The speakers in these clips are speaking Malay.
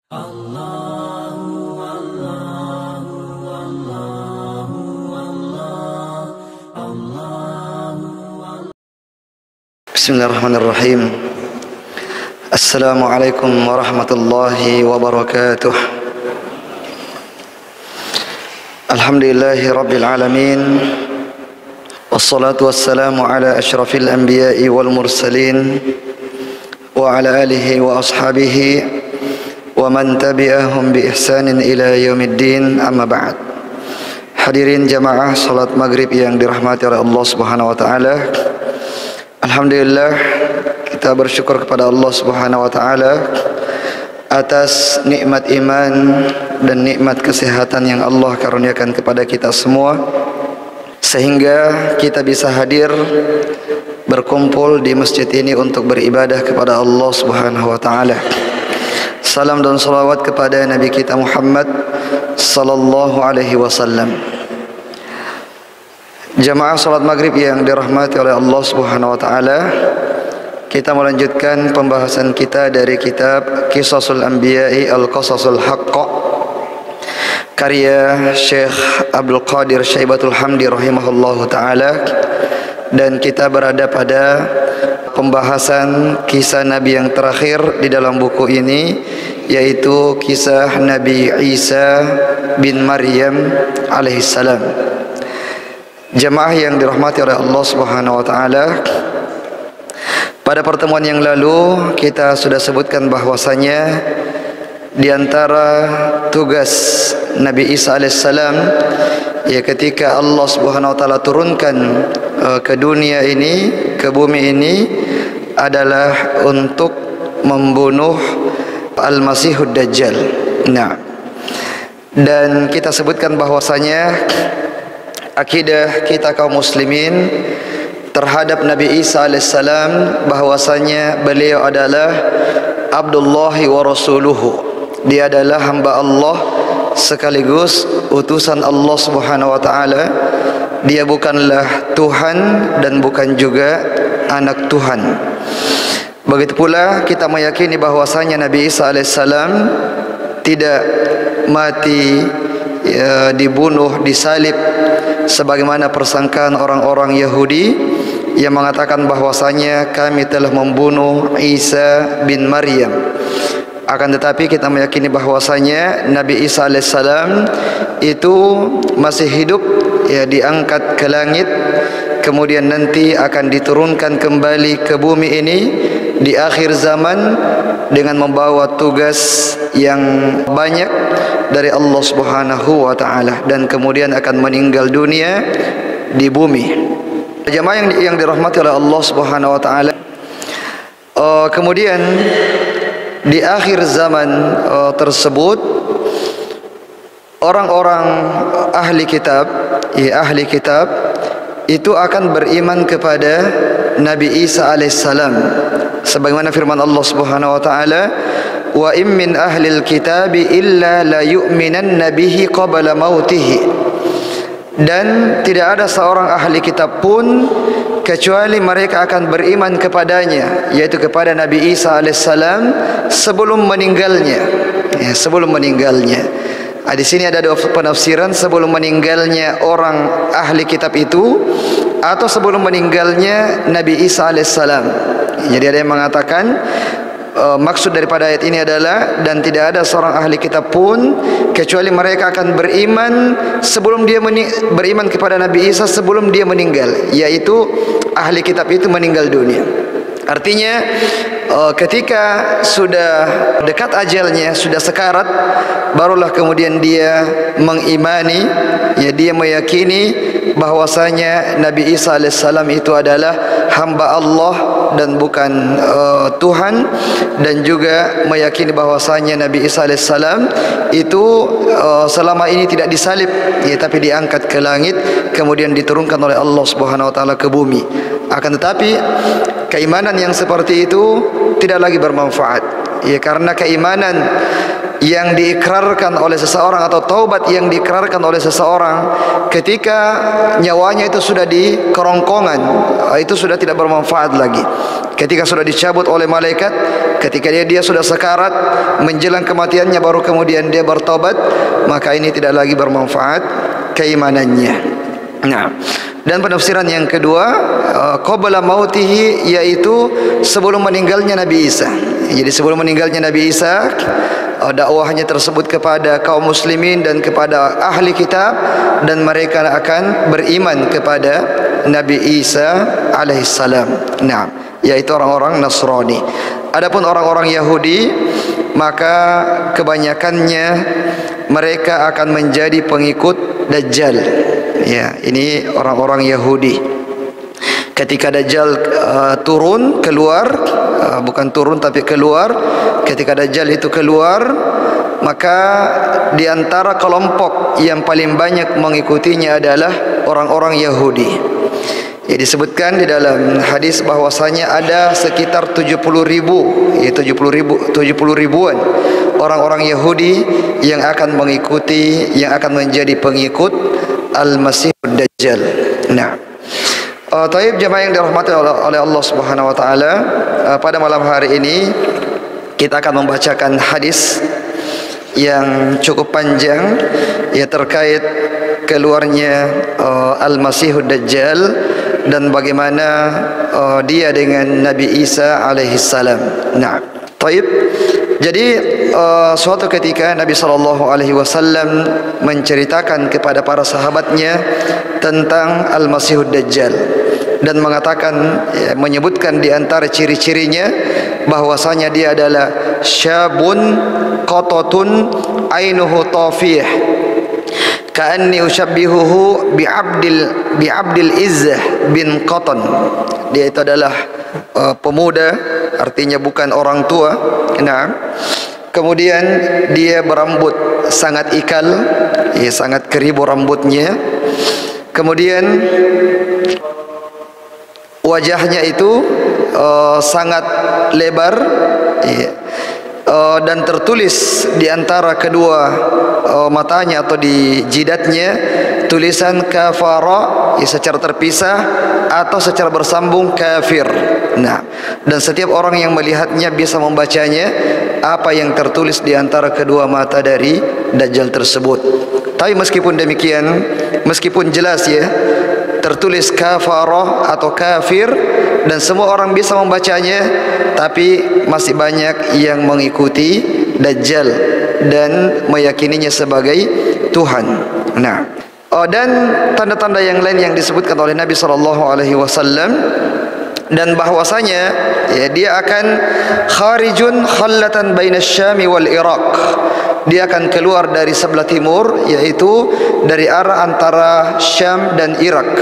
Bismillahirrahmanirrahim. Assalamualaikum warahmatullahi wabarakatuh. Alhamdulillahi rabbil alamin. Wassalatu wassalamu ala asyrafil anbiya'i wal mursalin wa ala alihi wa ashabihi wa man tabi'ahum bi ihsanin ila yaumiddin, amma ba'd. Hadirin jamaah salat maghrib yang dirahmati oleh Allah Subhanahu wa taala. Alhamdulillah, kita bersyukur kepada Allah Subhanahu wa taala atas nikmat iman dan nikmat kesehatan yang Allah karuniakan kepada kita semua, sehingga kita bisa hadir berkumpul di masjid ini untuk beribadah kepada Allah Subhanahu wa taala. Salam dan salawat kepada Nabi kita Muhammad sallallahu alaihi wasallam. Jamaah salat maghrib yang dirahmati oleh Allah Subhanahu wa taala, kita melanjutkan pembahasan kita dari kitab Qisasul Anbiya'i Al-Qasasul Haqqa karya Syekh Abdul Qadir Syaibatul Hamdi rahimahullahu taala, dan kita berada pada pembahasan kisah Nabi yang terakhir di dalam buku ini, yaitu kisah Nabi Isa bin Maryam alaihissalam. Jemaah yang dirahmati oleh Allah Subhanahu wa taala, pada pertemuan yang lalu kita sudah sebutkan bahwasanya di antara tugas Nabi Isa alaihissalam, ya, ketika Allah Subhanahu wa taala turunkan ke dunia ini, ke bumi ini, adalah untuk membunuh Al-Masihud Dajjal. Nah, dan kita sebutkan bahwasanya akidah kita kaum muslimin terhadap Nabi Isa alaihissalam bahwasanya beliau adalah Abdullahi wa Rasuluhu. Dia adalah hamba Allah sekaligus utusan Allah Subhanahu wa taala. Dia bukanlah Tuhan dan bukan juga anak Tuhan. Begitu pula kita meyakini bahwasanya Nabi Isa alaihissalam tidak mati, dibunuh, disalib sebagaimana persangkaan orang-orang Yahudi yang mengatakan bahwasanya kami telah membunuh Isa bin Maryam. Akan tetapi kita meyakini bahwasanya Nabi Isa alaihissalam itu masih hidup, ya, diangkat ke langit, kemudian nanti akan diturunkan kembali ke bumi ini di akhir zaman dengan membawa tugas yang banyak dari Allah Subhanahu wa taala, dan kemudian akan meninggal dunia di bumi. Jemaah yang dirahmati oleh Allah Subhanahu wa taala, kemudian di akhir zaman tersebut orang-orang ahli kitab, ya, ahli kitab itu akan beriman kepada Nabi Isa alaihissalam, sebagaimana firman Allah Subhanahu wa taala, wa in min ahlil kitabi illa la yu'minanna bihi qabla mautihi. Dan tidak ada seorang ahli kitab pun kecuali mereka akan beriman kepadanya, yaitu kepada Nabi Isa alaihissalam sebelum meninggalnya, ya, sebelum meninggalnya. Di sini ada dua penafsiran, sebelum meninggalnya orang ahli kitab itu atau sebelum meninggalnya Nabi Isa alaihissalam. Jadi ada yang mengatakan maksud daripada ayat ini adalah, dan tidak ada seorang ahli kitab pun kecuali mereka akan beriman sebelum dia beriman kepada Nabi Isa sebelum dia meninggal, yaitu ahli kitab itu meninggal dunia. Artinya ketika sudah dekat ajalnya, sudah sekarat, barulah kemudian dia mengimani, ya, dia meyakini bahwasanya Nabi Isa alaihissalam itu adalah hamba Allah dan bukan Tuhan, dan juga meyakini bahwasanya Nabi Isa alaihissalam itu selama ini tidak disalib, ya, tapi diangkat ke langit kemudian diturunkan oleh Allah Subhanahu wa taala ke bumi. Akan tetapi keimanan yang seperti itu tidak lagi bermanfaat, ya, karena keimanan yang diikrarkan oleh seseorang atau taubat yang diikrarkan oleh seseorang ketika nyawanya itu sudah di kerongkongan, itu sudah tidak bermanfaat lagi. Ketika sudah dicabut oleh malaikat, ketika dia sudah sekarat menjelang kematiannya baru kemudian dia bertobat, maka ini tidak lagi bermanfaat keimanannya. Nah, dan penafsiran yang kedua, qabla mautihi, yaitu sebelum meninggalnya Nabi Isa. Jadi sebelum meninggalnya Nabi Isa, dakwahnya tersebut kepada kaum muslimin dan kepada ahli kitab, dan mereka akan beriman kepada Nabi Isa alaihissalam. Nah, yaitu orang-orang Nasrani. Adapun orang-orang Yahudi, maka kebanyakannya mereka akan menjadi pengikut Dajjal. Ya, ini orang-orang Yahudi. Ketika Dajjal turun, keluar, bukan turun tapi keluar, ketika Dajjal itu keluar, maka di antara kelompok yang paling banyak mengikutinya adalah orang-orang Yahudi. Ya, disebutkan di dalam hadis bahwasanya ada sekitar 70 ribuan orang-orang Yahudi yang akan mengikuti, yang akan menjadi pengikut Al-Masih Dajjal. Nah, taib jemaah yang dirahmati oleh Allah Subhanahu wa taala, pada malam hari ini kita akan membacakan hadis yang cukup panjang ya terkait keluarnya Al-Masih Dajjal dan bagaimana dia dengan Nabi Isa alaihissalam. Nah, taib. Jadi suatu ketika Nabi SAW menceritakan kepada para sahabatnya tentang Al-Masih Dajjal dan mengatakan, ya, menyebutkan di antara ciri-cirinya bahwasanya dia adalah syabun qatatun ainuhu tafih ka'anni ushabbihuhu bi'abdil Izzah bin Qatan. Dia itu adalah pemuda, artinya bukan orang tua. Nah, kemudian dia berambut sangat ikal, ya, sangat keribu rambutnya. Kemudian wajahnya itu sangat lebar, ya, dan tertulis di antara kedua matanya atau di jidatnya tulisan kafara, ya, secara terpisah atau secara bersambung kafir. Nah, dan setiap orang yang melihatnya bisa membacanya apa yang tertulis di antara kedua mata dari Dajjal tersebut. Tapi meskipun demikian, meskipun jelas, ya, tertulis kafara atau kafir dan semua orang bisa membacanya, tapi masih banyak yang mengikuti Dajjal dan meyakininya sebagai Tuhan. Nah, dan tanda-tanda yang lain yang disebutkan oleh Nabi SAW, dan bahwasanya, ya, dia akan kharijun khallatan bainas Syami wal Iraq. Dia akan keluar dari sebelah timur, yaitu dari arah antara Syam dan Irak.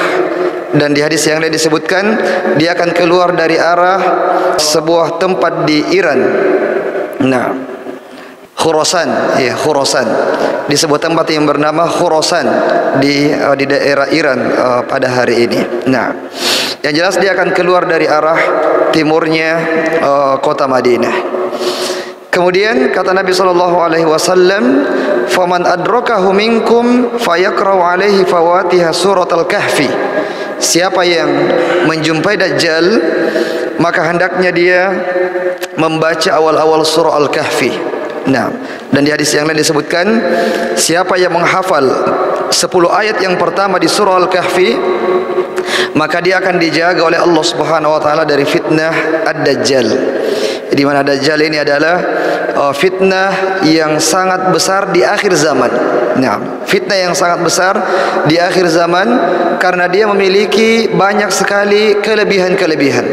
Dan di hadis yang lain disebutkan dia akan keluar dari arah sebuah tempat di Iran. Nah, Khurasan, ya, Khurasan, di sebuah tempat yang bernama Khurasan di daerah Iran pada hari ini. Nah, yang jelas dia akan keluar dari arah timurnya kota Madinah. Kemudian kata Nabi SAW, "Faman adrakahu minkum fayaqra'u alaihi fawatiha surat al-Kahfi." Siapa yang menjumpai Dajjal, maka hendaknya dia membaca awal-awal surah Al-Kahfi. Nah, dan di hadis yang lain disebutkan, siapa yang menghafal 10 ayat yang pertama di surah Al-Kahfi, maka dia akan dijaga oleh Allah Subhanahu wa taala dari fitnah Ad-Dajjal. Di mana Dajjal ini adalah fitnah yang sangat besar di akhir zaman. Nah, fitnah yang sangat besar di akhir zaman karena dia memiliki banyak sekali kelebihan-kelebihan.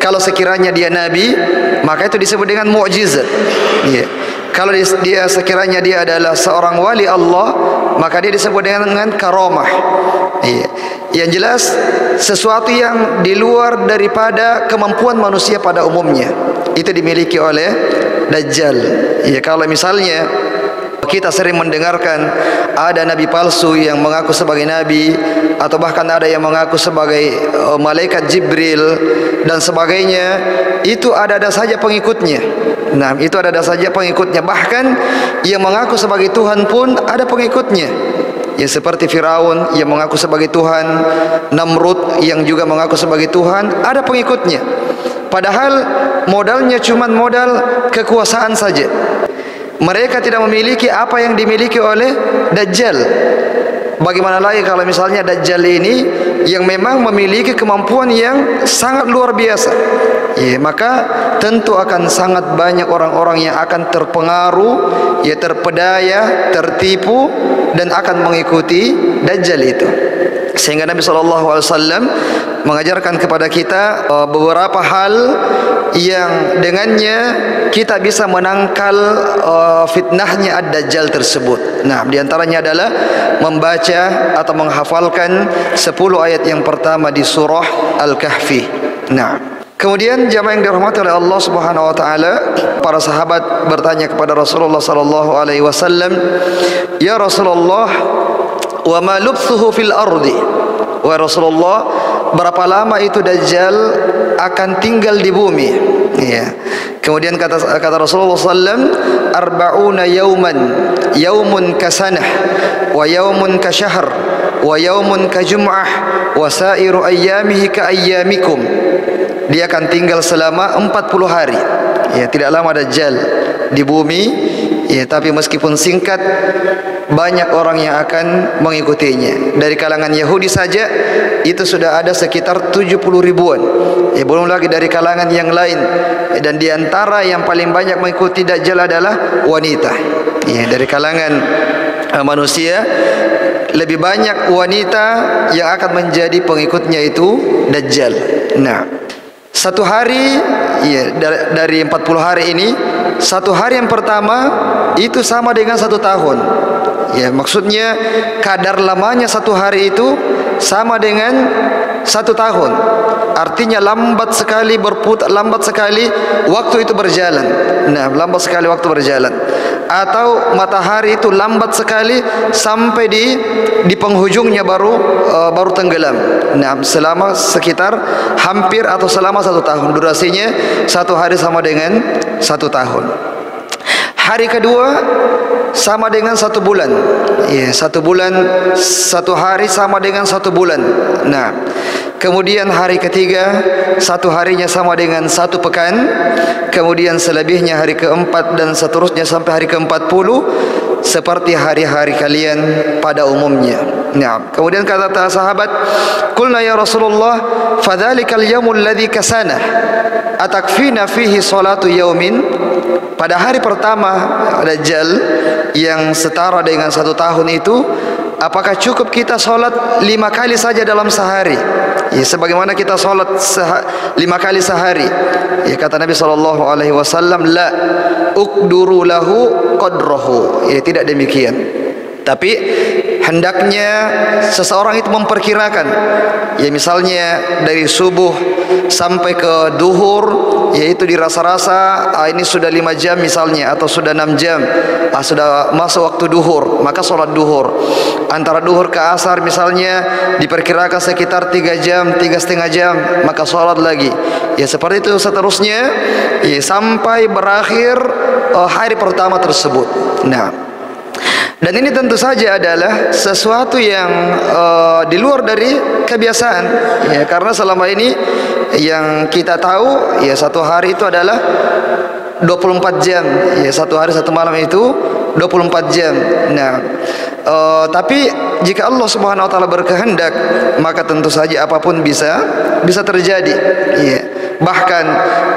Kalau sekiranya dia nabi, maka itu disebut dengan mukjizat. Ya. Kalau dia sekiranya dia adalah seorang wali Allah, maka dia disebut dengan karamah. Ya. Yang jelas sesuatu yang di luar daripada kemampuan manusia pada umumnya itu dimiliki oleh Dajjal. Ya, kalau misalnya Kita sering mendengarkan ada nabi palsu yang mengaku sebagai nabi, atau bahkan ada yang mengaku sebagai malaikat Jibril dan sebagainya. Itu ada saja pengikutnya. Nah, itu ada saja pengikutnya. Bahkan yang mengaku sebagai Tuhan pun ada pengikutnya. Ya, seperti Firaun yang mengaku sebagai Tuhan, Namrud yang juga mengaku sebagai Tuhan, ada pengikutnya. Padahal modalnya cuma modal kekuasaan saja. Mereka tidak memiliki apa yang dimiliki oleh Dajjal. Bagaimana lagi kalau misalnya Dajjal ini yang memang memiliki kemampuan yang sangat luar biasa. Ya, maka tentu akan sangat banyak orang-orang yang akan terpengaruh, ya, terpedaya, tertipu dan akan mengikuti Dajjal itu. Sehingga Nabi SAW mengajarkan kepada kita beberapa hal yang dengannya kita bisa menangkal fitnahnya ad-Dajjal tersebut. Nah, diantaranya adalah membaca atau menghafalkan 10 ayat yang pertama di surah Al-Kahfi. Nah, kemudian jamaah yang dirahmati oleh Allah Subhanahu wa taala, para sahabat bertanya kepada Rasulullah sallallahu alaihi wasallam, "Ya Rasulullah, wa ma lubthuhu fil ardi?" Wa Rasulullah, berapa lama itu Dajjal akan tinggal di bumi? Ya. Kemudian kata Rasulullah sallam, "Arba'una yauman, yaumun kasanah, wa yaumun kasyahr, wa yaumun kajum'ah, wa sairu ayyamihi ka ayyamikum." Dia akan tinggal selama 40 hari. Ya, tidak lama Dajjal di bumi. Ya, tapi meskipun singkat, banyak orang yang akan mengikutinya. Dari kalangan Yahudi saja itu sudah ada sekitar 70 ribuan. Ya, belum lagi dari kalangan yang lain. Dan di antara yang paling banyak mengikuti Dajjal adalah wanita. Ya, dari kalangan manusia lebih banyak wanita yang akan menjadi pengikutnya itu Dajjal. Nah, satu hari, ya, dari 40 hari ini, satu hari yang pertama itu sama dengan 1 tahun. Ya, maksudnya kadar lamanya satu hari itu sama dengan 1 tahun. Artinya lambat sekali lambat sekali waktu itu berjalan. Nah, lambat sekali waktu berjalan. Atau matahari itu lambat sekali sampai di penghujungnya baru tenggelam. Nah, selama sekitar hampir atau selama 1 tahun. Durasinya 1 hari sama dengan 1 tahun. Hari kedua sama dengan 1 bulan. Ya, 1 bulan, 1 hari sama dengan 1 bulan. Nah, kemudian hari ketiga, 1 harinya sama dengan 1 pekan. Kemudian selebihnya hari keempat dan seterusnya sampai hari ke-40 seperti hari-hari kalian pada umumnya. Nah, kemudian kata sahabat, "Qulna ya Rasulullah, fadzalikal yaumul ladzi kasana atakfina fihi salatu yaumin?" Pada hari pertama Dajjal yang setara dengan 1 tahun itu, apakah cukup kita solat 5 kali saja dalam sehari? Ya, sebagaimana kita solat 5 kali sehari. Ya, kata Nabi SAW, "La uqduru lahu qadrahu." Ya, tidak demikian. Tapi hendaknya seseorang itu memperkirakan. Ya, misalnya dari subuh sampai ke duhur, yaitu dirasa-rasa ini sudah 5 jam misalnya, atau sudah 6 jam, sudah masuk waktu duhur, maka sholat duhur. Antara duhur ke asar misalnya diperkirakan sekitar 3 jam, 3,5 jam, maka sholat lagi. Ya, seperti itu seterusnya, ya, sampai berakhir hari pertama tersebut. Nah, dan ini tentu saja adalah sesuatu yang di luar dari kebiasaan, ya, karena selama ini yang kita tahu, ya, 1 hari itu adalah 24 jam, ya, 1 hari 1 malam itu 24 jam. Nah, tapi jika Allah Subhanahu wa taala berkehendak, maka tentu saja apapun bisa terjadi. Ya. Bahkan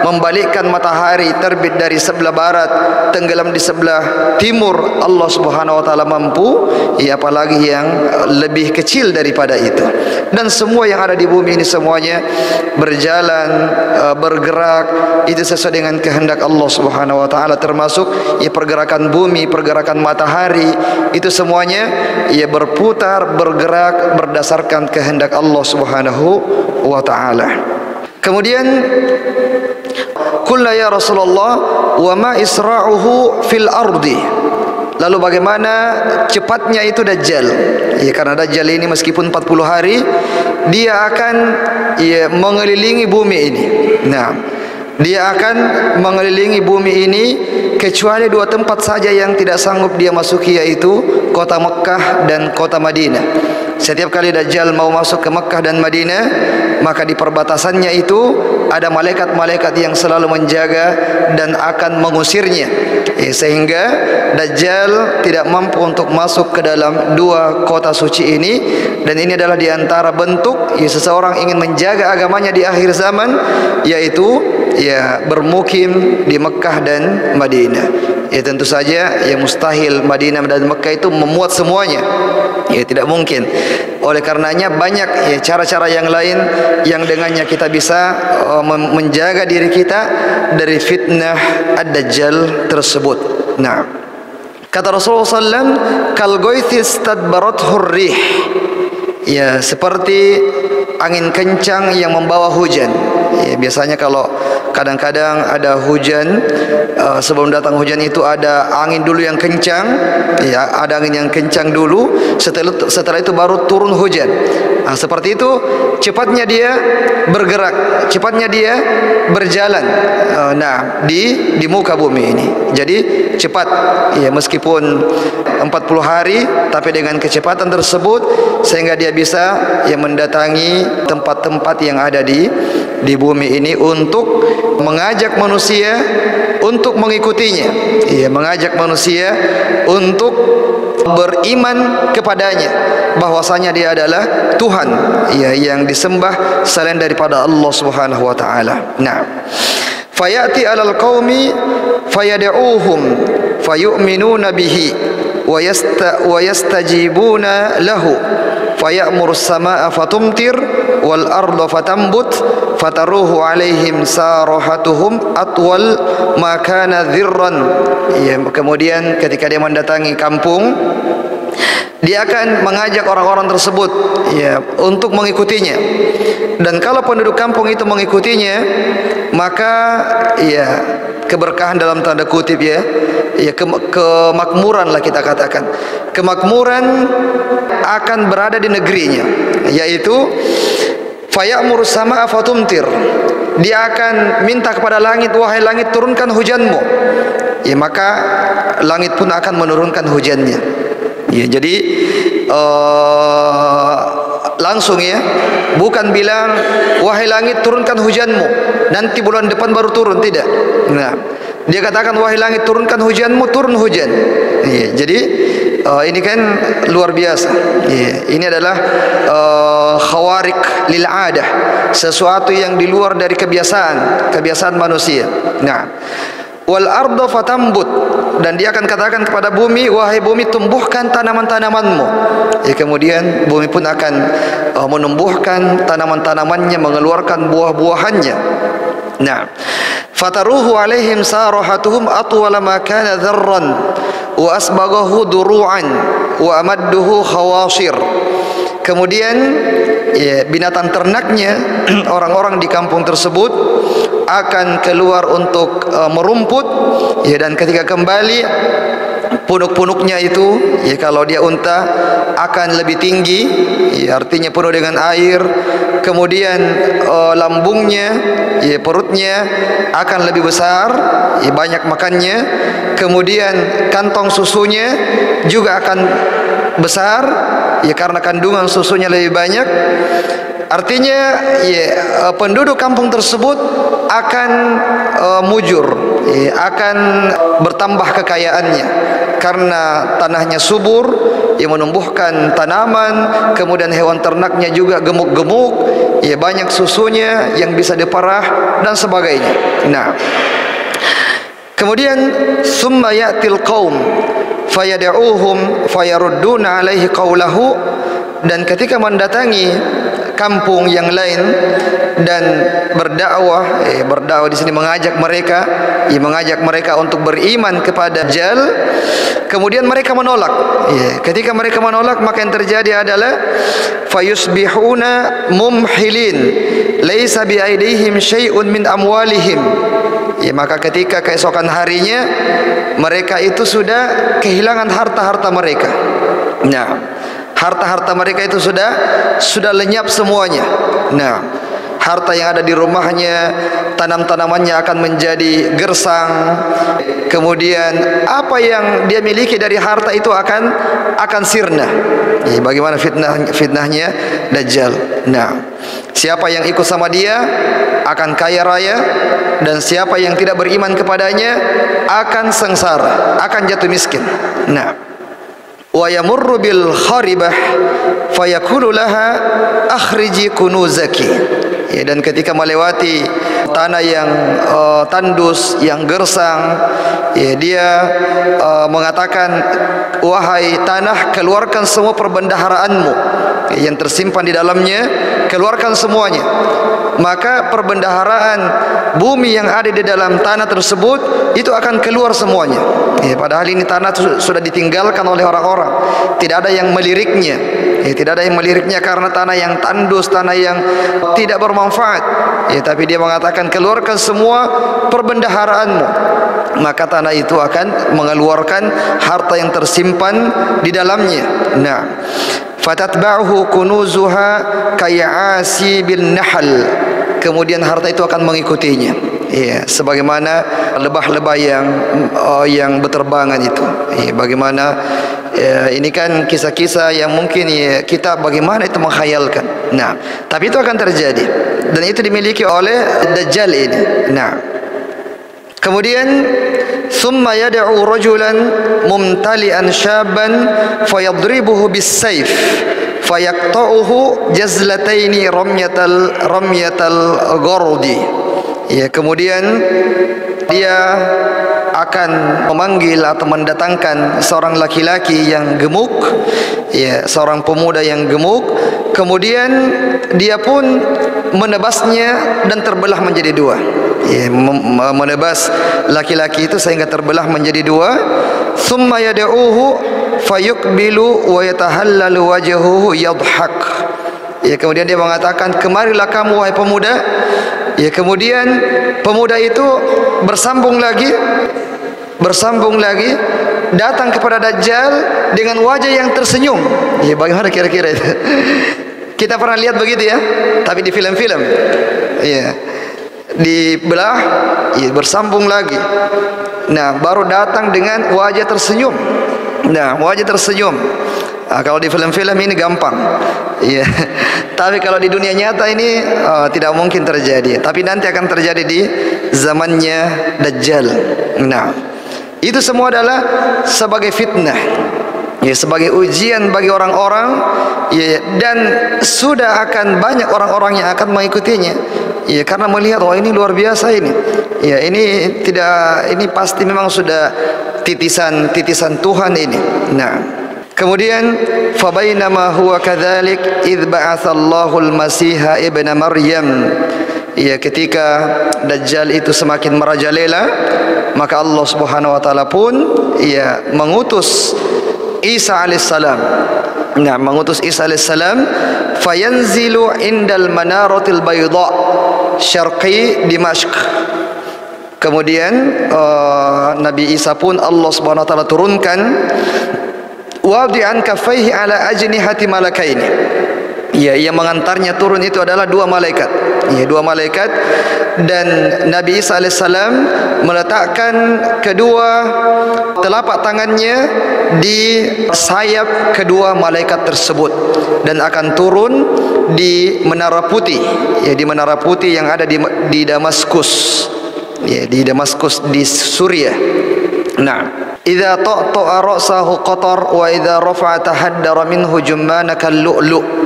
membalikkan matahari terbit dari sebelah barat, tenggelam di sebelah timur, Allah Subhanahu wa taala mampu, ya, apalagi yang lebih kecil daripada itu. Dan semua yang ada di bumi ini semuanya berjalan, bergerak, itu sesuai dengan kehendak Allah Subhanahu wa taala, termasuk ya pergerakan bumi, pergerakan matahari, itu semuanya ya berputar, bergerak berdasarkan kehendak Allah Subhanahu wa taala. Kemudian qulna ya Rasulullah, wa ma isra'uhu fil ardi? Lalu bagaimana cepatnya itu Dajjal? Ya, karena Dajjal ini meskipun 40 hari dia akan mengelilingi bumi ini. Nah, dia akan mengelilingi bumi ini kecuali dua tempat saja yang tidak sanggup dia masuki, yaitu kota Mekkah dan kota Madinah. Setiap kali Dajjal mau masuk ke Mekkah dan Madinah, maka di perbatasannya itu ada malaikat-malaikat yang selalu menjaga dan akan mengusirnya, sehingga Dajjal tidak mampu untuk masuk ke dalam dua kota suci ini. Dan ini adalah di antara bentuk seseorang ingin menjaga agamanya di akhir zaman, yaitu bermukim di Mekkah dan Madinah. Tentu saja mustahil Madinah dan Mekkah itu memuat semuanya. Tidak mungkin. Oleh karenanya banyak cara-cara yang lain yang dengannya kita bisa menjaga diri kita dari fitnah ad-Dajjal tersebut. Nah, kata Rasulullah SAW, kal ghaithi istadbarathu rih, seperti angin kencang yang membawa hujan. Biasanya kalau kadang-kadang ada hujan, sebelum datang hujan itu ada angin dulu yang kencang, ada angin yang kencang dulu, setelah itu baru turun hujan. Seperti itu cepatnya dia bergerak, cepatnya dia berjalan. Di muka bumi ini. Jadi cepat, meskipun 40 hari, tapi dengan kecepatan tersebut sehingga dia bisa mendatangi tempat-tempat yang ada di bumi ini untuk mengajak manusia untuk mengikutinya, mengajak manusia untuk beriman kepadanya, bahwasanya dia adalah Tuhan yang disembah selain daripada Allah Subhanahu wa taala. Nah, fayati alal qaumi fayad'uuhum fayu'minuna bihi wa yastajibuna lahu fayamuru as-samaa'a fatumtir wal arda fatambut fataruhu alaihim sarahatuhum atwal ma kana dhirran. Kemudian ketika dia mendatangi kampung, dia akan mengajak orang-orang tersebut untuk mengikutinya. Dan kalau penduduk kampung itu mengikutinya, maka keberkahan dalam tanda kutip kemakmuran lah kita katakan. Kemakmuran akan berada di negerinya, yaitu fayamuru as-samaa'a fatumtir. Dia akan minta kepada langit, wahai langit turunkan hujanmu. Maka langit pun akan menurunkan hujannya. Jadi langsung bukan bilang wahai langit turunkan hujanmu, nanti bulan depan baru turun, tidak. Nah, dia katakan wahai langit turunkan hujanmu, turun hujan. Jadi ini kan luar biasa. Ini adalah khawarik lil adah, sesuatu yang di luar dari kebiasaan manusia. Nah, wal arda fatambut, dan dia akan katakan kepada bumi, wahai bumi tumbuhkan tanaman-tanamanmu. Kemudian bumi pun akan menumbuhkan tanaman-tanamannya, mengeluarkan buah-buahannya. Nah, fataruhu alaihim sarahatuhum atwala ma kana dharran wa asbaghahu duru'an wa amadduhu khawasir. Kemudian binatang ternaknya, orang-orang di kampung tersebut akan keluar untuk merumput, dan ketika kembali punuk-punuknya itu, kalau dia unta akan lebih tinggi, artinya penuh dengan air. Kemudian lambungnya, perutnya akan lebih besar, banyak makannya. Kemudian kantong susunya juga akan besar, karena kandungan susunya lebih banyak. Artinya penduduk kampung tersebut akan mujur, akan bertambah kekayaannya karena tanahnya subur, menumbuhkan tanaman. Kemudian hewan ternaknya juga gemuk-gemuk, banyak susunya yang bisa diperah dan sebagainya. Nah, kemudian summa ya'til qaum fayad'uuhum fayarudduna alaihi qawlahu, dan ketika mendatangi kampung yang lain dan berdakwah, berdakwah di sini mengajak mereka untuk beriman kepada Dajjal, kemudian mereka menolak. Ketika mereka menolak, maka yang terjadi adalah fayusbihuna mumhilin laisa biaidihim syai'un min amwalihim. Ya, maka ketika keesokan harinya mereka itu sudah kehilangan harta-harta mereka. Nah, harta-harta mereka itu sudah lenyap semuanya. Nah, harta yang ada di rumahnya, tanam-tanamannya akan menjadi gersang. Kemudian apa yang dia miliki dari harta itu akan sirna. Ya, bagaimana fitnahnya Dajjal. Nah, siapa yang ikut sama dia akan kaya raya, dan siapa yang tidak beriman kepadanya akan sengsara, akan jatuh miskin. Nah, wa yamurru bil kharibah fayaqulu laha akhriji kunuzaki. Ya, dan ketika melewati tanah yang tandus, yang gersang, ya, dia mengatakan, wahai tanah, keluarkan semua perbendaharaanmu yang tersimpan di dalamnya, keluarkan semuanya. Maka perbendaharaan bumi yang ada di dalam tanah tersebut itu akan keluar semuanya. Ya, padahal ini tanah sudah ditinggalkan oleh orang-orang, tidak ada yang meliriknya. Ya, tidak ada yang meliriknya karena tanah yang tandus, tanah yang tidak bermanfaat. Ya, tapi dia mengatakan, keluarkan semua perbendaharaanmu. Maka tanah itu akan mengeluarkan harta yang tersimpan di dalamnya. Nah, fatatba'uhu kunuzuha kay'asi bin nahl. Kemudian harta itu akan mengikutinya. Ya, sebagaimana lebah-lebah yang berterbangan itu. Ya, bagaimana ini kan kisah-kisah yang mungkin ya, kita bagaimana itu menghayalkan. Nah, tapi itu akan terjadi dan itu dimiliki oleh Dajjal ini. Nah, kemudian summa yad'u rajulan mumtali'an syaban fayadribuhu bis-sayf fayaqta'uhu jazlataini ramyatal ghardi. Ya, kemudian dia akan memanggil atau mendatangkan seorang laki-laki yang gemuk, ya, seorang pemuda yang gemuk. Kemudian dia pun menebasnya dan terbelah menjadi dua. Ya, menebas laki-laki itu sehingga terbelah menjadi dua. Summa yad'uhu fayuqbilu wa yatahallalu wajhuhu yadhhak. Ya, kemudian dia mengatakan, kemarilah kamu wahai pemuda. Ya, kemudian pemuda itu bersambung lagi datang kepada Dajjal dengan wajah yang tersenyum. Ya, bagaimana kira-kira itu? Kita pernah lihat begitu ya, tapi di film-film. Ya, dibelah, ya, bersambung lagi. Nah, baru datang dengan wajah tersenyum. Nah, wajah tersenyum. Nah, kalau di film-film ini gampang, ya. Tapi kalau di dunia nyata ini tidak mungkin terjadi. Tapi nanti akan terjadi di zamannya Dajjal. Nah, itu semua adalah sebagai fitnah, ya, sebagai ujian bagi orang-orang, ya, dan sudah akan banyak orang-orang yang akan mengikutinya. Ya, karena melihat, wah, ini luar biasa ini. Ya, ini pasti memang sudah titisan Tuhan ini. Nah, kemudian fabainama huwa kadzalik idz ba'atsallahu al-masiha ibna maryam. Ya, ketika Dajjal itu semakin merajalela, maka Allah Subhanahu wa taala pun ya mengutus Isa alaihissalam. Nah, mengutus Isa alaihissalam, fayanzilu indal manaratil bayda syarqi Dimashq. Kemudian Nabi Isa pun Allah Subhanahu wa taala turunkan wadi'an kaffaihi ala ajnihati malakaini. Ya, yang mengantarnya turun itu adalah dua malaikat. Ya, dua malaikat, dan Nabi Isa alaihissalam meletakkan kedua telapak tangannya di sayap kedua malaikat tersebut dan akan turun di Menara Putih. Ya, di Menara Putih yang ada di Damaskus. Ya, di Damaskus di Suriah. Nah, idza ta'ta'a ra'sahu qatar wa idza rafa'a tahaddara minhu jummana kal-lu'lu'.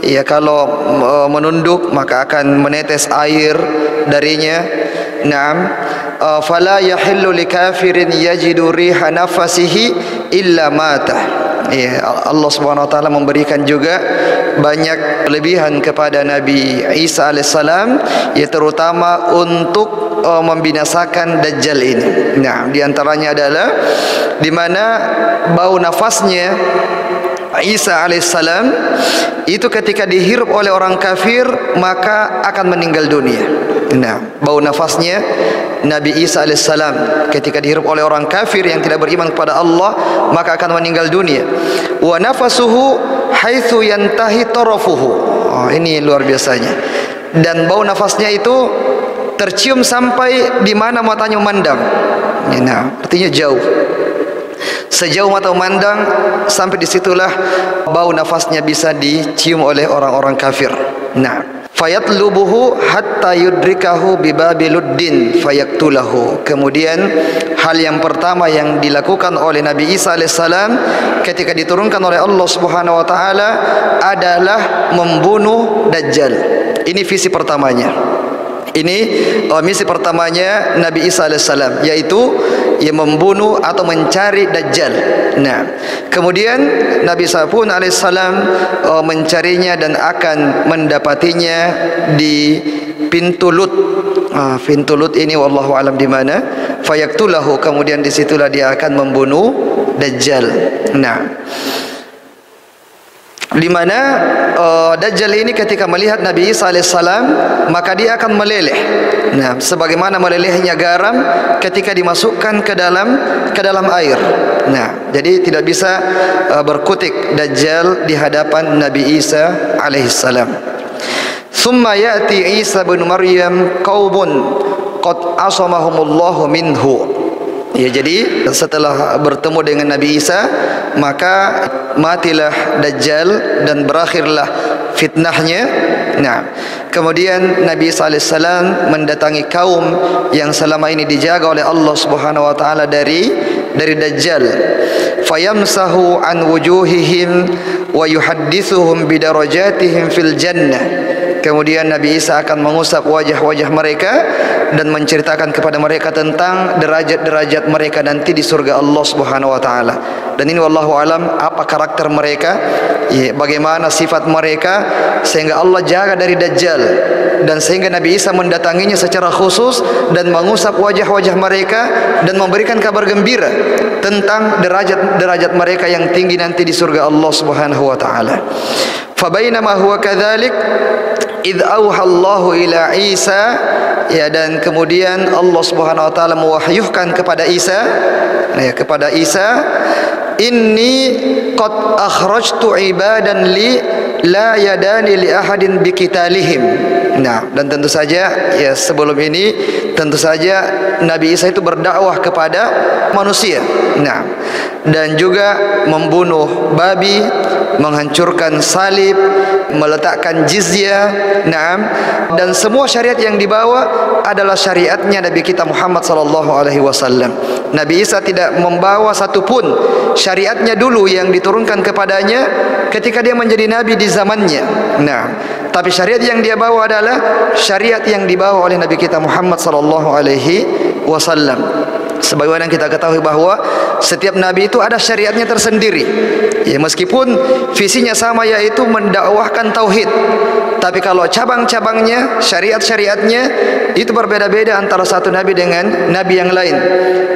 Ya, kalau menunduk maka akan menetes air darinya. Naam, fala yahillu likafirin yajidu riha nafasihi illa mata. Ya, Allah Subhanahu wa taala memberikan juga banyak kelebihan kepada Nabi Isa alaihissalam, ya, terutama untuk membinasakan Dajjal ini. Nah, di antaranya adalah di mana bau nafasnya Isa alaihissalam itu ketika dihirup oleh orang kafir maka akan meninggal dunia. Nah, bau nafasnya Nabi Isa alaihissalam ketika dihirup oleh orang kafir yang tidak beriman kepada Allah, maka akan meninggal dunia. Wa nafasuhu haitsu yantahi tarafuhu. Oh, ini luar biasanya. Dan bau nafasnya itu tercium sampai di mana matanya memandang. Nah, artinya jauh. Sejauh mata memandang, sampai disitulah bau nafasnya bisa dicium oleh orang-orang kafir. Nah, fayatlubuhu hatta yudrikahu bibabiluddin fayaktulahu. Kemudian hal yang pertama yang dilakukan oleh Nabi Isa alaihissalam ketika diturunkan oleh Allah Subhanahu wa taala adalah membunuh Dajjal. Ini visi pertamanya. Ini misi pertamanya Nabi Isa alaihissalam, yaitu ia membunuh atau mencari Dajjal. Nah, kemudian Nabi Isa pun alaihissalam mencarinya dan akan mendapatinya di pintu Lut. Pintu Lut ini wallahu alam di mana. Fayaktulahu, kemudian disitulah dia akan membunuh Dajjal. Nah, di mana Dajjal ini ketika melihat Nabi Isa alaihissalam, maka dia akan meleleh. Nah, sebagaimana melelehnya garam ketika dimasukkan ke dalam air. Nah, jadi tidak bisa berkutik Dajjal di hadapan Nabi Isa alaihissalam. Summa ya'ti Isa bin Maryam qaumun qad asamahumullahu minhu. Ya, jadi setelah bertemu dengan Nabi Isa, maka matilah Dajjal dan berakhirlah fitnahnya. Nah, kemudian Nabi Isa alaihissalam mendatangi kaum yang selama ini dijaga oleh Allah Subhanahu wa taala dari Dajjal. Fayamsahu an wujuhihim wa yuhaddithuhum bidarajatihim fil jannah. Kemudian Nabi Isa akan mengusap wajah-wajah mereka dan menceritakan kepada mereka tentang derajat-derajat mereka nanti di surga Allah Subhanahu wa taala. Dan ini wallahu alam apa karakter mereka, ya, bagaimana sifat mereka sehingga Allah jaga dari Dajjal, dan sehingga Nabi Isa mendatanginya secara khusus dan mengusap wajah-wajah mereka dan memberikan kabar gembira tentang derajat-derajat mereka yang tinggi nanti di surga Allah Subhanahu wa taala. Fabainama huwa kadzalik idh auha Allahu ila Isa, ya, dan kemudian Allah Subhanahu wa taala mewahyukan kepada Isa, ya, kepada Isa, inni qad akhrajtu ibadan li la yadani li ahadin biqitalihim. Nah, dan tentu saja, ya, sebelum ini tentu saja Nabi Isa itu berdakwah kepada manusia. Nah, dan juga membunuh babi, menghancurkan salib, meletakkan jizyah. Nah, dan semua syariat yang dibawa adalah syariatnya Nabi kita Muhammad sallallahu alaihi wasallam. Nabi Isa tidak membawa satupun syariatnya dulu yang diturunkan kepadanya ketika dia menjadi nabi di zamannya. Nah, tapi syariat yang dia bawa adalah syariat yang dibawa oleh Nabi kita Muhammad sallallahu alaihi wasallam. Sebagaimana kita ketahui bahwa setiap nabi itu ada syariatnya tersendiri. Ya, meskipun visinya sama, yaitu mendakwahkan tauhid, tapi kalau cabang-cabangnya, syariat-syariatnya itu berbeda-beda antara satu nabi dengan nabi yang lain.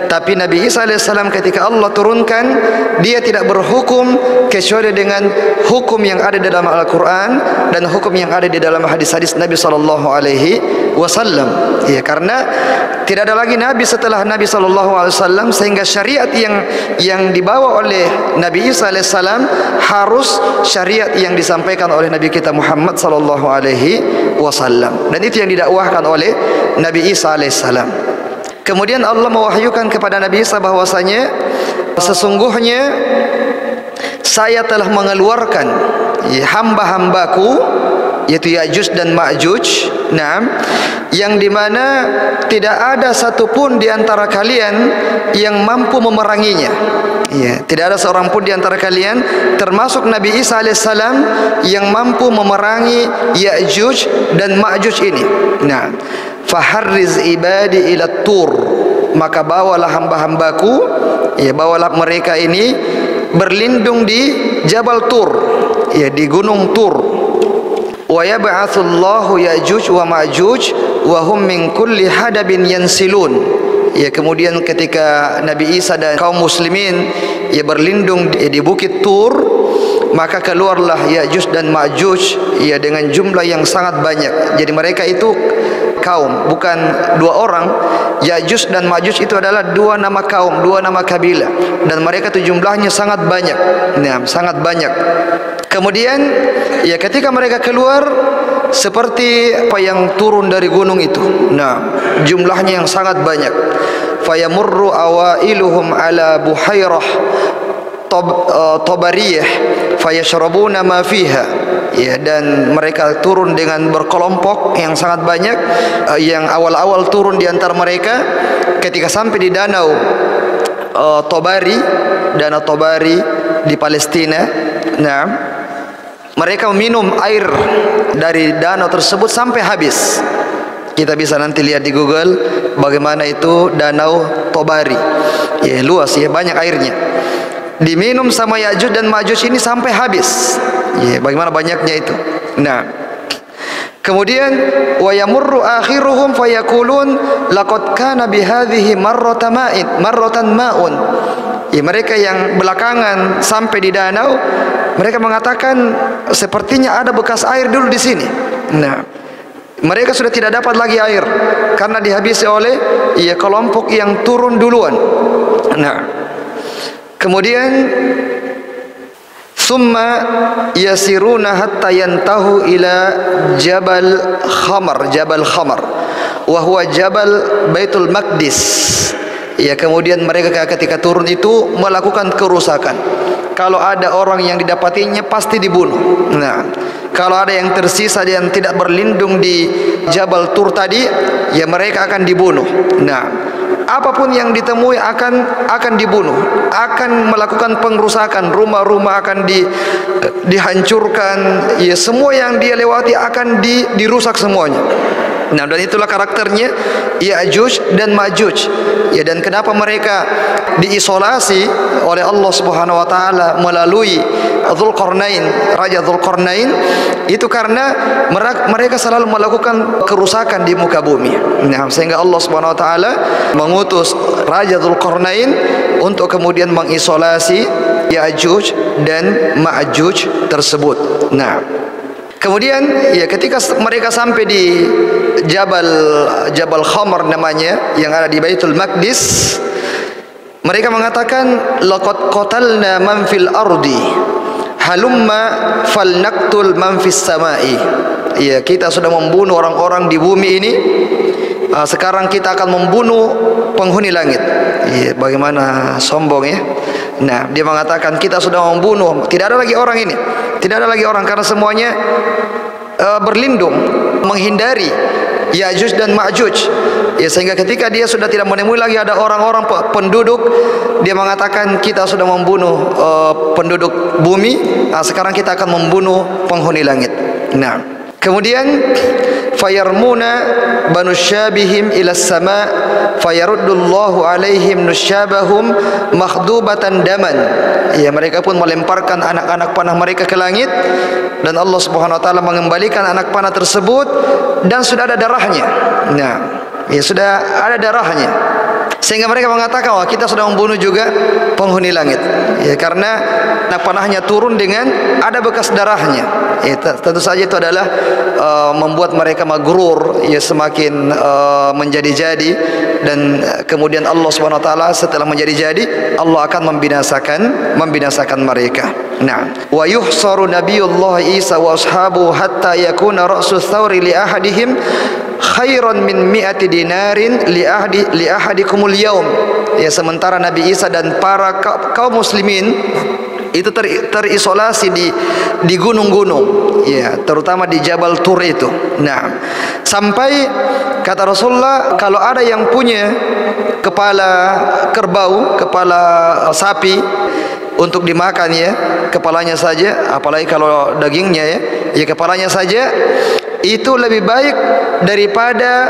Tapi Nabi Isa alaihissalam ketika Allah turunkan, dia tidak berhukum kecuali dengan hukum yang ada di dalam Al-Quran dan hukum yang ada di dalam hadis-hadis Nabi sallallahu alaihi wasallam. Ya, karena tidak ada lagi nabi setelah Nabi sallallahu alaihi wasallam, sehingga syariat yang dibawa oleh Nabi Isa alaihissalam harus syariat yang disampaikan oleh Nabi kita Muhammad sallallahu alaihi wasallam, dan itu yang didakwahkan oleh Nabi Isa alaihissalam. Kemudian Allah mewahyukan kepada Nabi Isa bahwasanya sesungguhnya saya telah mengeluarkan, ya, hamba-hambaku, yaitu Ya'juj dan Ma'juj. Nah, yang dimana tidak ada satupun di antara kalian yang mampu memeranginya. Ya, tidak ada seorang pun di antara kalian, termasuk Nabi Isa alaihissalam, yang mampu memerangi Ya'juj dan Ma'juj ini. Nah, faharriz ibadi ila tur, maka bawalah hamba-hambaku, ya, bawalah mereka ini berlindung di Jabal Tur, ya, di Gunung Tur. Wa yab'atsullahu Ya'juj wa Ma'juj wa hum min kulli hadabin yansilun. Ya, kemudian ketika Nabi Isa dan kaum muslimin, ya, berlindung di Bukit Tur, maka keluarlah Ya'juj dan Ma'juj, ya, dengan jumlah yang sangat banyak. Jadi mereka itu kaum, bukan dua orang. Ya'juj dan Ma'juj itu adalah dua nama kaum, dua nama kabilah, dan mereka itu jumlahnya sangat banyak. Nah, sangat banyak. Kemudian ya ketika mereka keluar seperti apa yang turun dari gunung itu. Nah, jumlahnya yang sangat banyak. Fayamurru awailuhum ala buhairah tabariyah fayashrabuna ma fiha. Ya, dan mereka turun dengan berkelompok yang sangat banyak. Yang awal-awal turun di antara mereka ketika sampai di danau Tobari, danau Tobari di Palestina. Nah, mereka meminum air dari danau tersebut sampai habis. Kita bisa nanti lihat di Google bagaimana itu danau Tobari. Ya, luas ya, banyak airnya. Diminum sama Ya'juj dan Ma'juj ini sampai habis. Ya, bagaimana banyaknya itu. Nah, kemudian wa yamurru akhiruhum fayaqulun laqad kana bihadhihi marratan ma'un. Ya, mereka yang belakangan sampai di danau, mereka mengatakan sepertinya ada bekas air dulu di sini. Nah, mereka sudah tidak dapat lagi air karena dihabisi oleh ya kelompok yang turun duluan. Nah, kemudian summa yasiruna hatta yantahu ila Jabal Khamar wa huwa Jabal Baitul Maqdis. Ya, kemudian mereka ketika turun itu melakukan kerusakan. Kalau ada orang yang didapatinya pasti dibunuh. Nah, kalau ada yang tersisa dan tidak berlindung di Jabal Tur tadi, ya mereka akan dibunuh. Nah, apapun yang ditemui akan dibunuh, akan melakukan pengrusakan, rumah-rumah akan dihancurkan, ya semua yang dia lewati akan dirusak semuanya. Nah, dan itulah karakternya Ya'juj dan Ma'juj. Ya, dan kenapa mereka diisolasi oleh Allah Subhanahu wa taala melalui Dzulqarnain, Raja Dzulqarnain, itu karena mereka selalu melakukan kerusakan di muka bumi. Nah, sehingga Allah Subhanahu wa taala mengutus Raja Dzulqarnain untuk kemudian mengisolasi Ya'juj dan Ma'juj tersebut. Nah, kemudian ya ketika mereka sampai di Jabal Khamar namanya yang ada di Baitul Maqdis, mereka mengatakan laqad qatalna man fil ardi halumma falnaqtul man fis samai. Ya, kita sudah membunuh orang-orang di bumi ini. Sekarang kita akan membunuh penghuni langit. Ya, bagaimana sombong ya. Nah, dia mengatakan kita sudah membunuh, tidak ada lagi orang ini. Tidak ada lagi orang karena semuanya berlindung menghindari Ya'juj dan Ma'juj. Ya, sehingga ketika dia sudah tidak menemui lagi ada orang-orang penduduk, dia mengatakan kita sudah membunuh penduduk bumi. Sekarang kita akan membunuh penghuni langit. Nah, kemudian fayarmuna banusyabihim ila sama fayaruddullahu alaihim nusyabahum makhdubatan daman. Ya, mereka pun melemparkan anak-anak panah mereka ke langit, dan Allah Subhanahu wa taala mengembalikan anak panah tersebut dan sudah ada darahnya. Nah, ya sudah ada darahnya, sehingga mereka mengatakan wah kita sudah membunuh juga penghuni langit. Ya, karena anak panahnya turun dengan ada bekas darahnya. Ya, tentu saja itu adalah membuat mereka magrur, ya semakin menjadi-jadi, dan kemudian Allah Subhanahu wa taala setelah menjadi-jadi Allah akan membinasakan mereka. Nah, wa yuhsaru nabiyullah Isa wa ashabu hatta yakuna ra'su thawri li ahadihim khairan min mi'ati dinarin li ahadikumul yaum. Ya, sementara Nabi Isa dan para kaum muslimin itu terisolasi di gunung-gunung, ya, terutama di Jabal Tur itu. Nah, sampai kata Rasulullah kalau ada yang punya kepala kerbau, kepala sapi untuk dimakan, ya kepalanya saja, apalagi kalau dagingnya, ya kepalanya saja, itu lebih baik daripada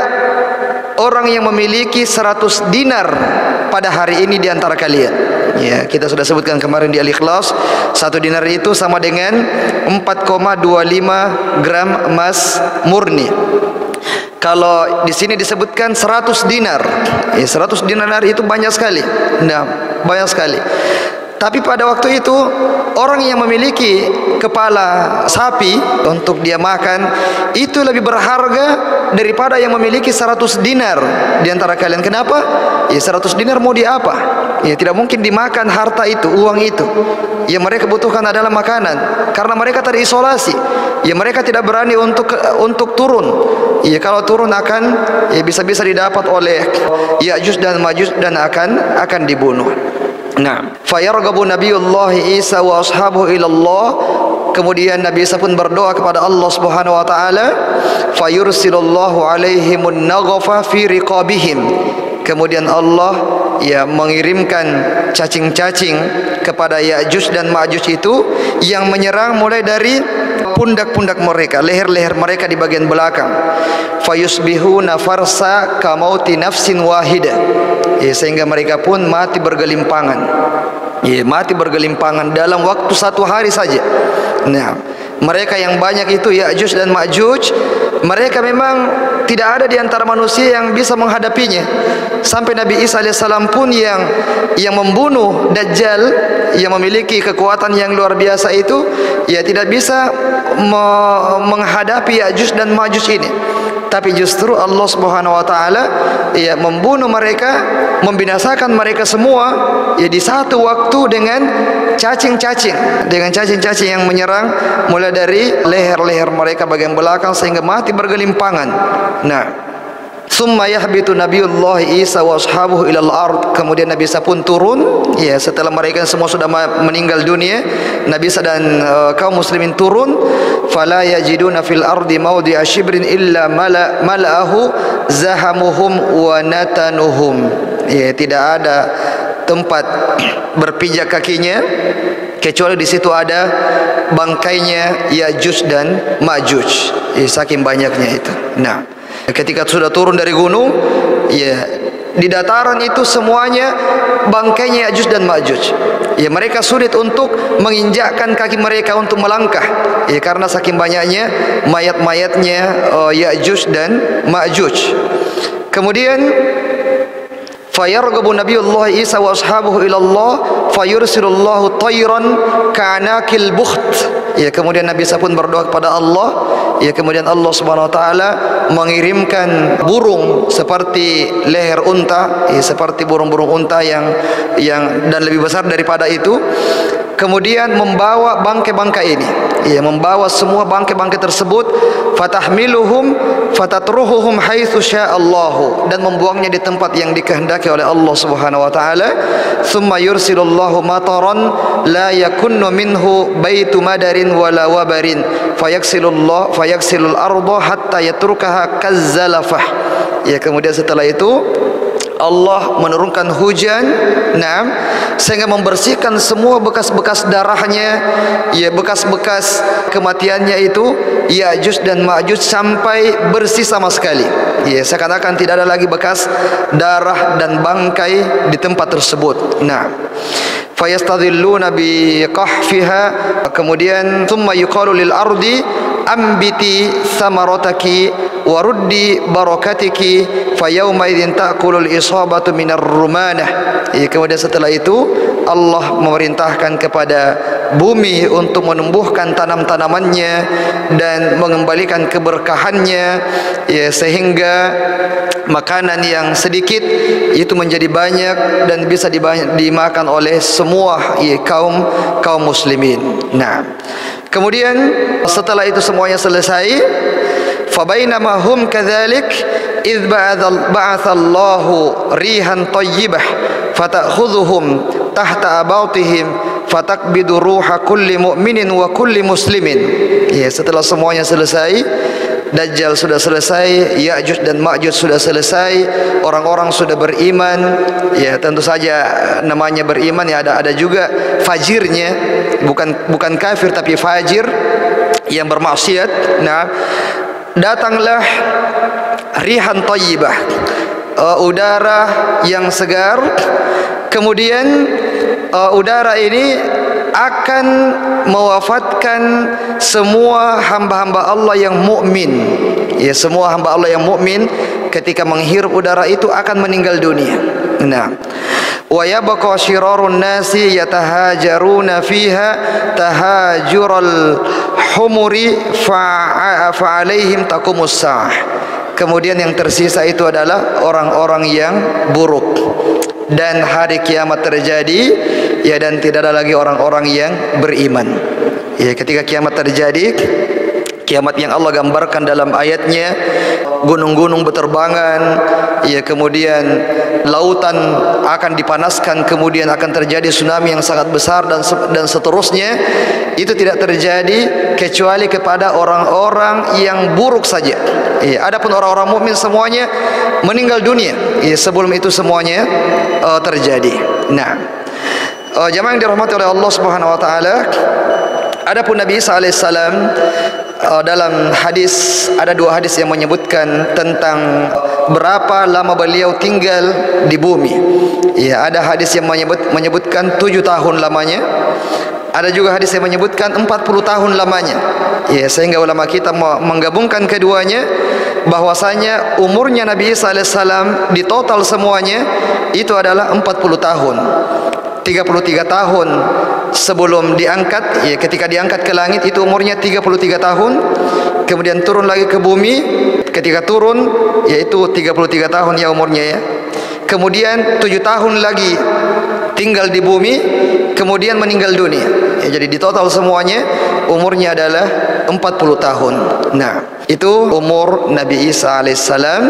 orang yang memiliki 100 dinar pada hari ini di antara kalian. Ya, kita sudah sebutkan kemarin di Al-Ikhlas, 1 dinar itu sama dengan 4,25 gram emas murni. Kalau di sini disebutkan 100 dinar, ya 100 dinar itu banyak sekali. Nah, banyak sekali. Tapi pada waktu itu orang yang memiliki kepala sapi untuk dia makan itu lebih berharga daripada yang memiliki 100 dinar di antara kalian. Kenapa? Ya 100 dinar mau di apa? Ya tidak mungkin dimakan harta itu, uang itu. Yang mereka butuhkan adalah makanan karena mereka terisolasi. Ya mereka tidak berani untuk turun. Ya kalau turun akan ya bisa-bisa didapat oleh Ya'juj dan Ma'juj dan akan dibunuh. Nah, fayarghabu Nabiullah Isa wa ashabuhu ila Allah. Kemudian Nabi Isa pun berdoa kepada Allah Subhanahu wa taala, fayursilullahu alaihimun naghafa fi riqabihim. Kemudian Allah ya mengirimkan cacing-cacing kepada Ya'juj dan Ma'juj itu yang menyerang mulai dari pundak-pundak mereka, leher-leher mereka di bagian belakang. Fayusbihuna farsa kamauti nafsin wahidah. Ya, sehingga mereka pun mati bergelimpangan. Ya, mati bergelimpangan dalam waktu 1 hari saja. Nah, mereka yang banyak itu Ya'juj dan Ma'juj, mereka memang tidak ada di antara manusia yang bisa menghadapinya. Sampai Nabi Isa alaihissalam pun yang membunuh Dajjal, yang memiliki kekuatan yang luar biasa itu, ya tidak bisa menghadapi Ya'juj dan Ma'juj ini. Tapi justru Allah Subhanahu wa taala ya membunuh mereka, membinasakan mereka semua ya di satu waktu dengan cacing-cacing yang menyerang mulai dari leher-leher mereka bagian belakang sehingga mati bergelimpangan. Nah, summa yahbitu Nabiullah Isa wa ashabuhu ilal ard. Kemudian Nabi Isa pun turun ya setelah mereka semua sudah meninggal dunia. Nabi Isa dan kaum muslimin turun, fala yajiduna fil ardi mawdi'a shibrin illa mala'ahu zahamuhum wa natanuhum. Ya, tidak ada tempat berpijak kakinya kecuali di situ ada bangkainya Ya'juj dan Ma'juj. Ya, saking banyaknya itu. Nah, ketika sudah turun dari gunung, ya di dataran itu semuanya bangkainya Ya'juj dan Ma'juj. Ya mereka sulit untuk menginjakkan kaki mereka untuk melangkah. Ya karena saking banyaknya mayat-mayatnya Ya'juj dan Ma'juj. Kemudian fayarghabu Nabiullah Isa wa ashabuhu ila Allah fayursilullahu tayran ka'anakil bukht. Ya kemudian Nabi Isa pun berdoa kepada Allah. Ya kemudian Allah Subhanahu wa taala mengirimkan burung seperti leher unta, ya, seperti burung-burung unta yang dan lebih besar daripada itu. Kemudian membawa bangkai-bangkai ini, ya membawa semua bangkai-bangkai tersebut, fatahmiluhum fatatruhuhum haitsu sya'allahu, dan membuangnya di tempat yang dikehendaki oleh Allah Subhanahu wa taala. Tsumma yursilullahu mataran la yakunnu minhu baitu madarin wala wabarin fayaksilul arda hatta yatrukaha kazzalafah. Ya kemudian setelah itu Allah menurunkan hujan, sehingga membersihkan semua bekas-bekas darahnya, ya bekas-bekas kematiannya itu Ya'juj dan Ma'juj sampai bersih sama sekali. Ya seakan-akan tidak ada lagi bekas darah dan bangkai di tempat tersebut. Nah, fayastadhilluna biqahfiha. Kemudian thumma yuqalu lil ardi ambiti samarataki waruddi barakatiki fayawma idzin ta'kulul isabatu minar rumanah. Ya, kemudian setelah itu Allah memerintahkan kepada bumi untuk menumbuhkan tanam-tanamannya dan mengembalikan keberkahannya, ya sehingga makanan yang sedikit itu menjadi banyak dan bisa dimakan oleh semua ya, kaum muslimin. Nah, kemudian setelah itu semuanya selesai, fabainama hum kadzalik idz ba'atsallahu rihan thayyibah fatakhudhuhum tahta abautihim fatakbidu ruha kulli mu'minin wa kulli muslimin. Ya, setelah semuanya selesai, Dajjal sudah selesai, Ya'juj dan Ma'juj sudah selesai, orang-orang sudah beriman. Ya tentu saja namanya beriman ya ada juga fajirnya, bukan kafir tapi fajir yang bermaksiat. Nah, datanglah rihan thayyibah, udara yang segar. Kemudian udara ini akan mewafatkan semua hamba-hamba Allah yang mukmin. Ya, semua hamba Allah yang mukmin ketika menghirup udara itu akan meninggal dunia. Nah, wa yabqa shirarun nasi yatahajaruna fiha tahajural humuri fa'alaihim taqumus sa'ah. Kemudian yang tersisa itu adalah orang-orang yang buruk, dan hari kiamat terjadi, ya, dan tidak ada lagi orang-orang yang beriman. Ya, ketika kiamat terjadi, kiamat yang Allah gambarkan dalam ayatnya, gunung-gunung berterbangan, ya, kemudian lautan akan dipanaskan, kemudian akan terjadi tsunami yang sangat besar, dan seterusnya. Itu tidak terjadi kecuali kepada orang-orang yang buruk saja. Ya, adapun orang-orang mukmin semuanya meninggal dunia, ya, sebelum itu semuanya terjadi. Nah, jamaah yang dirahmati oleh Allah Subhanahu wa taala, adapun Nabi Isa alaihissalam, dalam hadis, ada dua hadis yang menyebutkan tentang berapa lama beliau tinggal di bumi. Ya, ada hadis yang menyebutkan 7 tahun lamanya. Ada juga hadis yang menyebutkan 40 tahun lamanya. Ya, sehingga ulama kita menggabungkan keduanya, bahwasanya umurnya Nabi Isa alaihissalam di total semuanya itu adalah 40 tahun. 33 tahun sebelum diangkat, ya, ketika diangkat ke langit itu umurnya 33 tahun. Kemudian turun lagi ke bumi, ketika turun yaitu 33 tahun ya umurnya, ya. Kemudian 7 tahun lagi tinggal di bumi, kemudian meninggal dunia. Ya, jadi di total semuanya umurnya adalah 40 tahun. Nah, itu umur Nabi Isa alaihissalam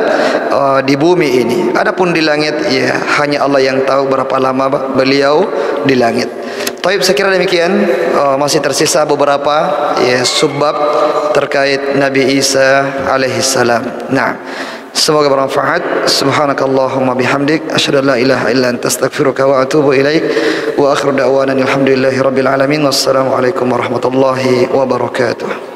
di bumi ini. Adapun di langit, ya, hanya Allah yang tahu berapa lama beliau di langit. Taib, saya kira demikian. Masih tersisa beberapa, ya, subbab terkait Nabi Isa alaihissalam. Nah, semoga bermanfaat. Subhanakallahumma bihamdik, asyhadu an la ilaha illa anta, astaghfiruka wa atubu ilaik. Wa akhiru da'wana alhamdulillahi rabbil alamin. Wassalamu alaikum warahmatullahi wabarakatuh.